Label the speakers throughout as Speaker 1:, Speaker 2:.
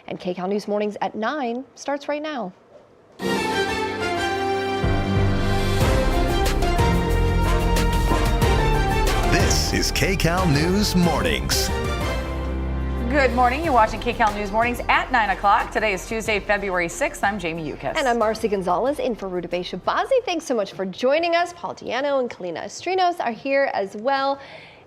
Speaker 1: And Kcal News Mornings at 9 starts right now.
Speaker 2: This is Kcal News Mornings.
Speaker 3: Good morning. You're watching Kcal News Mornings at 9 o'clock. Today is Tuesday, February 6th. I'm Jamie Yukas.
Speaker 1: And I'm Marcy Gonzalez in for Rudabeh Shabazi. Thanks so much for joining us. Paul Diano and Kalina Estrinos are here as well.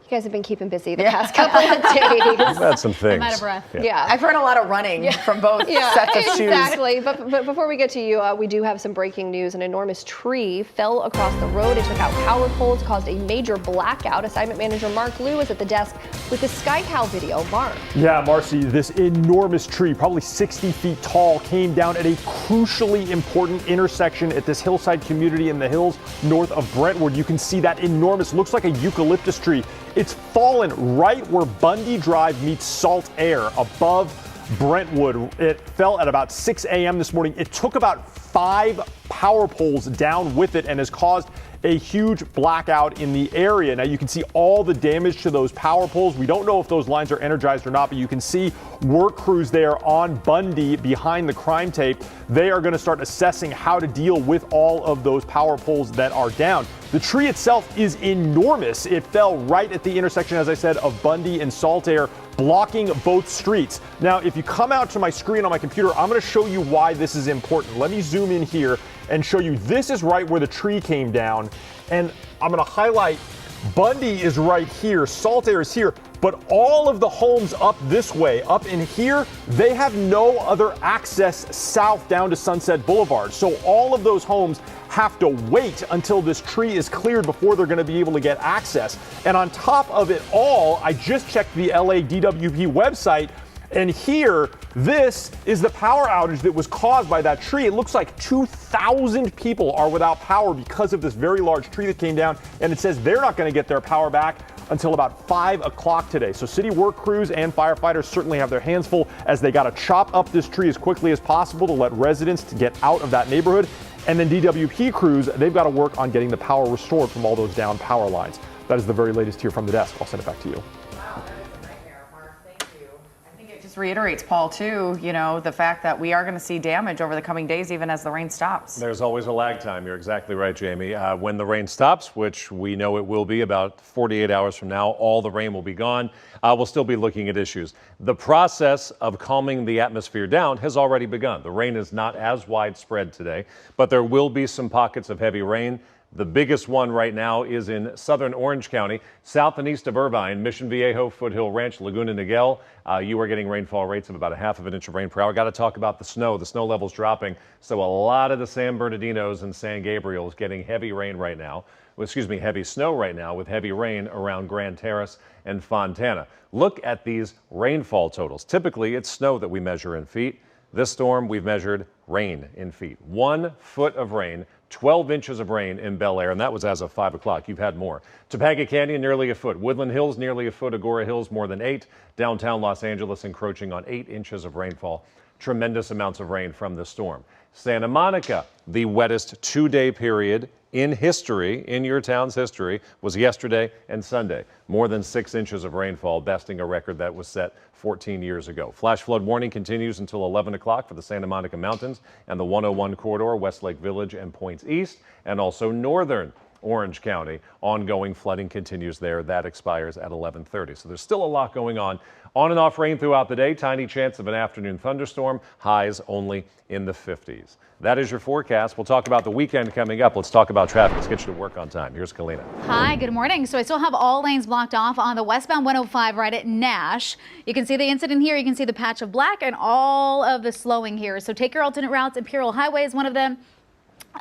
Speaker 1: You guys have been keeping busy the past couple of days.
Speaker 4: I've had some things.
Speaker 5: I'm out of breath.
Speaker 1: Yeah.
Speaker 3: I've heard a lot of running from both sets of shoes.
Speaker 1: Exactly. But before we get to you, we do have some breaking news. An enormous tree fell across the road. It took out power poles, caused a major blackout. Assignment manager Mark Liu is at the desk with the Kcal video. Mark.
Speaker 4: Yeah, Marcy, this enormous tree, probably 60 feet tall, came down at a crucially important intersection at this hillside community in the hills north of Brentwood. You can see that enormous, looks like a eucalyptus tree. It's fallen right where Bundy Drive meets Salt Air above Brentwood. It fell at about 6 a.m. this morning. It took about 5 power poles down with it and has caused a huge blackout in the area. Now you can see all the damage to those power poles. We don't know if those lines are energized or not, but you can see work crews there on Bundy behind the crime tape. They are going to start assessing how to deal with all of those power poles that are down. The tree itself is enormous. It fell right at the intersection, as I said, of Bundy and Salt Air, blocking both streets. Now, if you come out to my screen on my computer, I'm going to show you why this is important. Let me zoom in here and show you this is right where the tree came down. And I'm going to highlight Bundy is right here, Salt Air is here, but all of the homes up this way, up in here, they have no other access south down to Sunset Boulevard. So all of those homes have to wait until this tree is cleared before they're going to be able to get access. And on top of it all, I just checked the LA DWP website, and here, this is the power outage that was caused by that tree. It looks like 2,000 people are without power because of this very large tree that came down, and it says they're not going to get their power back until about 5 o'clock today. So city work crews and firefighters certainly have their hands full as they got to chop up this tree as quickly as possible to let residents to get out of that neighborhood. And then DWP crews, they've got to work on getting the power restored from all those down power lines. That is the very latest here from the desk. I'll send it back to you.
Speaker 3: Just reiterates, Paul, too, the fact that we are going to see damage over the coming days, even as the rain stops.
Speaker 6: There's always a lag time. You're exactly right, Jamie. When the rain stops, which we know it will be about 48 hours from now, all the rain will be gone. We'll still be looking at issues. The process of calming the atmosphere down has already begun. The rain is not as widespread today, but there will be some pockets of heavy rain. The biggest one right now is in southern Orange County, south and east of Irvine, Mission Viejo, Foothill Ranch, Laguna Niguel. You are getting rainfall rates of about 1/2 of an inch of rain per hour. Got to talk about the snow. The snow level's dropping, so a lot of the San Bernardinos and San Gabriel is getting heavy rain right now. Heavy snow right now with heavy rain around Grand Terrace and Fontana. Look at these rainfall totals. Typically, it's snow that we measure in feet. This storm, we've measured rain in feet. 1 foot of rain, 12 inches of rain in Bel Air, and that was as of 5 o'clock. You've had more. Topanga Canyon, nearly a foot. Woodland Hills, nearly a foot. Agora Hills, more than 8. Downtown Los Angeles encroaching on 8 inches of rainfall. Tremendous amounts of rain from this storm. Santa Monica, the wettest 2-day period in history, in your town's history, was yesterday and Sunday. More than 6 inches of rainfall, besting a record that was set 14 years ago. Flash flood warning continues until 11 o'clock for the Santa Monica Mountains and the 101 corridor, Westlake Village and Points East, and also northern Orange County. Ongoing flooding continues there. That expires at 11:30. So there's still a lot going on. On and off rain throughout the day. Tiny chance of an afternoon thunderstorm. Highs only in the 50s. That is your forecast. We'll talk about the weekend coming up. Let's talk about traffic. Let's get you to work on time. Here's Kalina.
Speaker 5: Hi, good morning. So I still have all lanes blocked off on the westbound 105 right at Nash. You can see the incident here. You can see the patch of black and all of the slowing here. So take your alternate routes. Imperial Highway is one of them.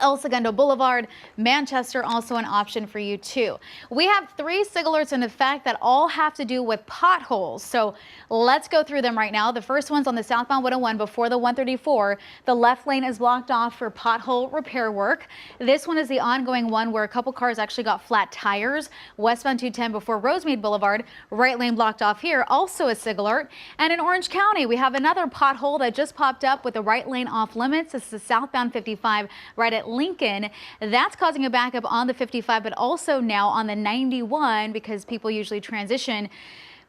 Speaker 5: El Segundo Boulevard, Manchester, also an option for you too. We have 3 SIG alerts in effect that all have to do with potholes. So let's go through them right now. The first one's on the southbound 101 before the 134. The left lane is blocked off for pothole repair work. This one is the ongoing one where a couple cars actually got flat tires. Westbound 210 before Rosemead Boulevard, right lane blocked off here, also a SIG alert. And in Orange County, we have another pothole that just popped up with the right lane off limits. This is the southbound 55 right at Lincoln. That's causing a backup on the 55, but also now on the 91 because people usually transition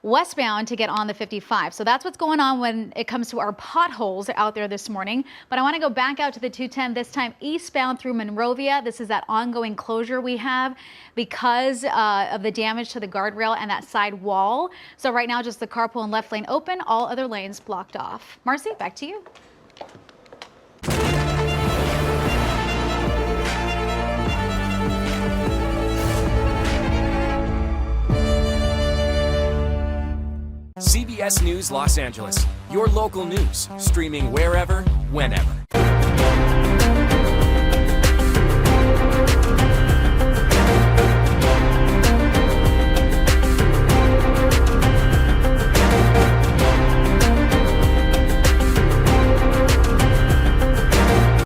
Speaker 5: westbound to get on the 55. So that's what's going on when it comes to our potholes out there this morning. But I want to go back out to the 210, this time eastbound through Monrovia. This is that ongoing closure we have because of the damage to the guardrail and that side wall. So right now, just the carpool and left lane open, all other lanes blocked off. Marcy, back to you.
Speaker 7: CBS News Los Angeles, your local news, streaming wherever, whenever.